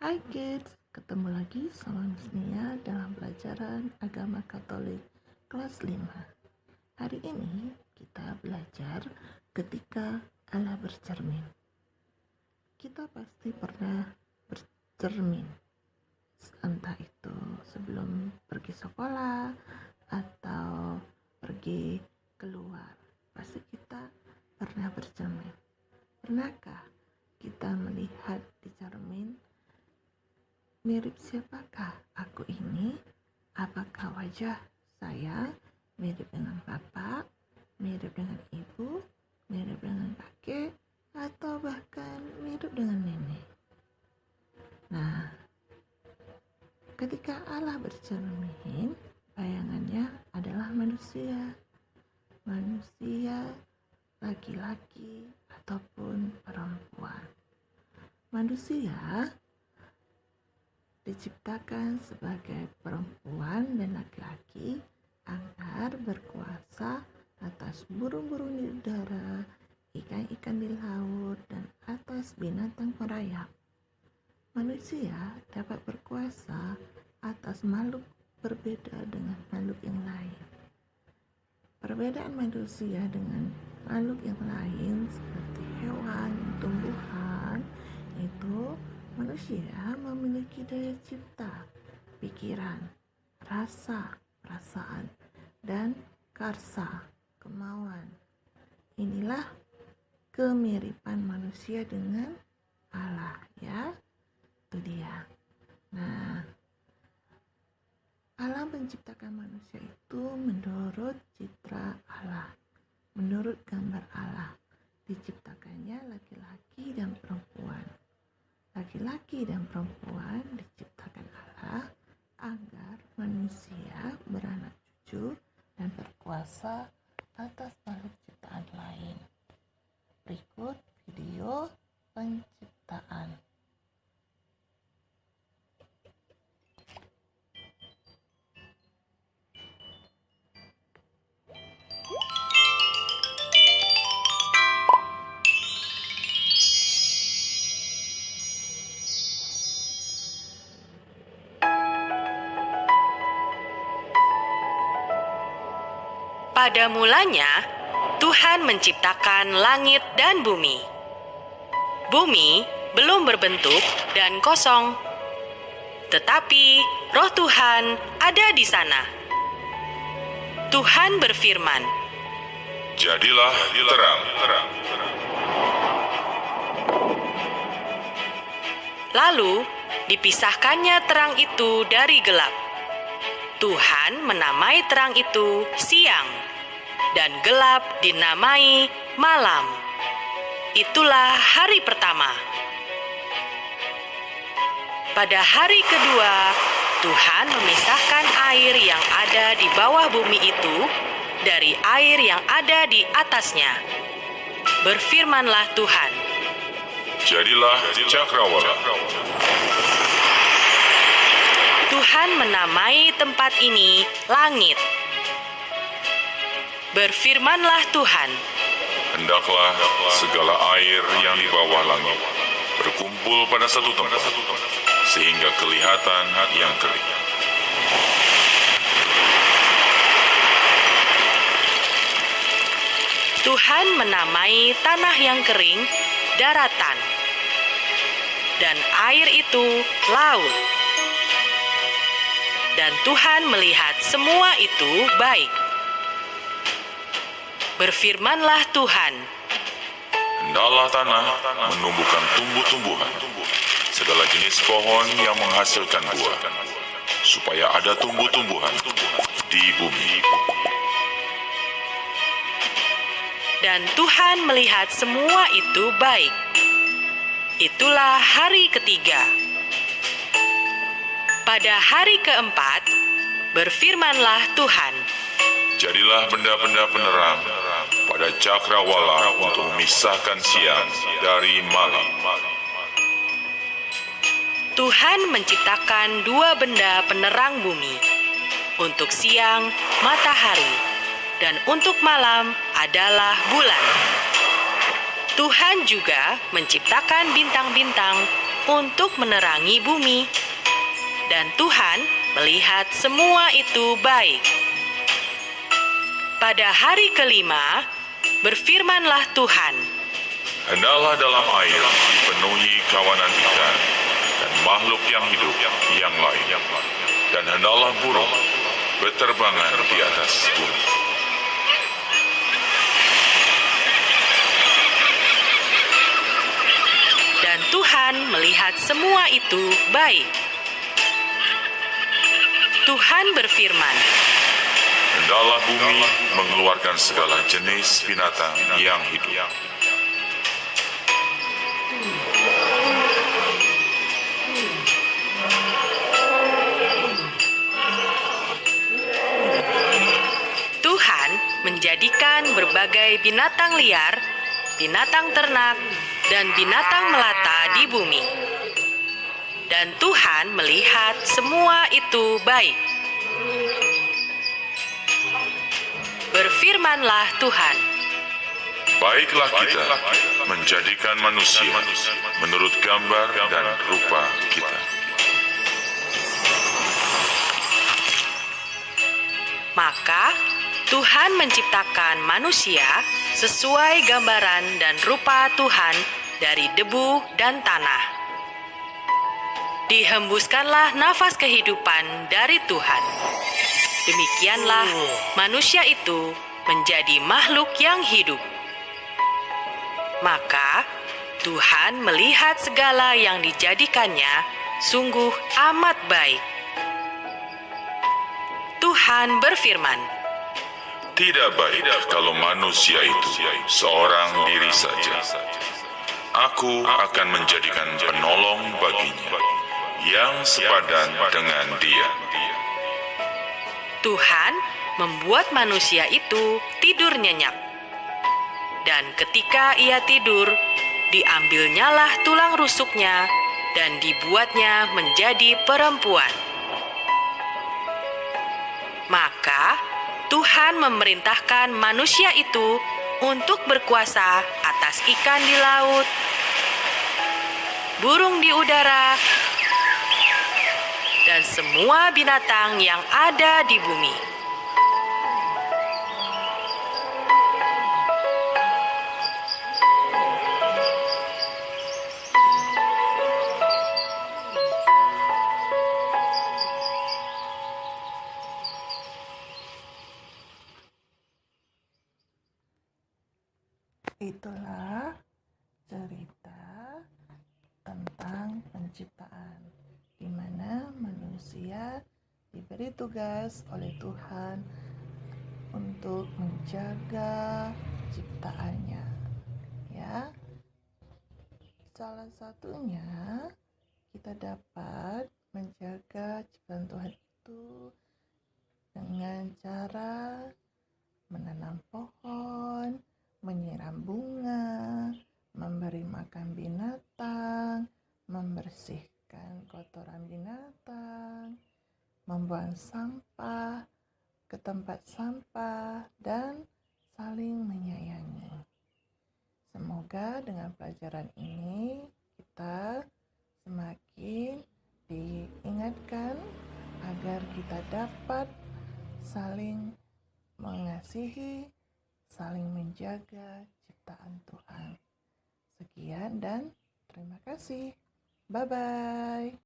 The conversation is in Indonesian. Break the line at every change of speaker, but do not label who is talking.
Hai kids, ketemu lagi sama Miss Nia dalam pelajaran agama Katolik kelas 5. Hari ini kita belajar ketika Allah bercermin. Kita pasti pernah bercermin, entah itu sebelum pergi sekolah atau pergi keluar. Pasti kita pernah bercermin. Pernahkah kita melihat di cermin, mirip siapakah aku ini? Apakah wajah saya mirip dengan bapak, mirip dengan ibu, mirip dengan kakek, atau bahkan mirip dengan nenek? Nah, ketika Allah bercermin, bayangannya adalah manusia. Manusia laki-laki ataupun perempuan. Manusia diciptakan sebagai perempuan dan laki-laki agar berkuasa atas burung-burung di udara, ikan-ikan di laut, dan atas binatang merayap. Manusia dapat berkuasa atas makhluk berbeda dengan makhluk yang lain. Perbedaan manusia dengan makhluk yang lain seperti hewan, tumbuhan, itu manusia memiliki daya cipta, pikiran, rasa, perasaan, dan karsa, kemauan. Inilah kemiripan manusia dengan Allah, ya. Itu dia. Nah, Allah menciptakan manusia itu menurut citra Allah, menurut gambar Allah. Diciptakannya laki-laki dan perempuan. Laki-laki dan perempuan diciptakan Allah agar manusia beranak cucu dan berkuasa atas makhluk ciptaan lain. Berikut video penciptaan.
Pada mulanya, Tuhan menciptakan langit dan bumi. Bumi belum berbentuk dan kosong, tetapi Roh Tuhan ada di sana. Tuhan berfirman,
"Jadilah terang."
Lalu dipisahkannya terang itu dari gelap. Tuhan menamai terang itu siang, dan gelap dinamai malam. Itulah hari pertama. Pada hari kedua, Tuhan memisahkan air yang ada di bawah bumi itu dari air yang ada di atasnya. Berfirmanlah Tuhan,
"Jadilah cakrawala."
Tuhan menamai tempat ini langit. Berfirmanlah Tuhan,
"Hendaklah segala air yang di bawah langit berkumpul pada satu tempat, sehingga kelihatan yang kering."
Tuhan menamai tanah yang kering daratan, dan air itu laut. Dan Tuhan melihat semua itu baik. Berfirmanlah Tuhan,
"Hendaklah tanah menumbuhkan tumbuh-tumbuhan, segala jenis pohon yang menghasilkan buah, supaya ada tumbuh-tumbuhan di bumi."
Dan Tuhan melihat semua itu baik. Itulah hari ketiga. Pada hari keempat, berfirmanlah Tuhan,
"Jadilah benda-benda penerang pada cakrawala untuk memisahkan siang dari malam."
Tuhan menciptakan dua benda penerang bumi. Untuk siang, matahari, dan untuk malam adalah bulan. Tuhan juga menciptakan bintang-bintang untuk menerangi bumi. Dan Tuhan melihat semua itu baik. Pada hari kelima, berfirmanlah Tuhan,
Hendaklah dalam air dipenuhi kawanan ikan dan makhluk yang hidup yang lain. Dan hendaklah burung berterbangan di atas bumi.
dan Tuhan melihat semua itu baik. Tuhan berfirman,
Hendaklah bumi mengeluarkan segala jenis binatang yang hidup.
Tuhan menjadikan berbagai binatang liar, binatang ternak, dan binatang melata di bumi. Dan Tuhan melihat semua itu baik. Berfirmanlah Tuhan,
Baiklah kita menjadikan manusia menurut gambar dan rupa kita.
maka Tuhan menciptakan manusia sesuai gambaran dan rupa Tuhan dari debu dan tanah. Dihembuskanlah nafas kehidupan dari Tuhan. Demikianlah manusia itu menjadi makhluk yang hidup. Maka Tuhan melihat segala yang dijadikannya sungguh amat baik. Tuhan berfirman,
Tidak baik kalau manusia itu seorang diri saja. Aku akan menjadikan penolong baginya yang sepadan dengan dia.
Tuhan membuat manusia itu tidur nyenyak. Dan ketika ia tidur, diambilnyalah tulang rusuknya dan dibuatnya menjadi perempuan. Maka Tuhan memerintahkan manusia itu untuk berkuasa atas ikan di laut, burung di udara, dan semua binatang yang ada di bumi.
Itulah cerita tentang penciptaan, di mana manusia diberi tugas oleh Tuhan untuk menjaga ciptaannya. Ya, salah satunya kita dapat menjaga ciptaan Tuhan itu dengan cara menanam pohon, menyiram bunga, memberi makan binatang, membersihkan kotoran binatang, membuang sampah ke tempat sampah, dan saling menyayangi. Semoga dengan pelajaran ini kita semakin diingatkan agar kita dapat saling mengasihi, saling menjaga ciptaan Tuhan. Sekian dan terima kasih. Bye-bye.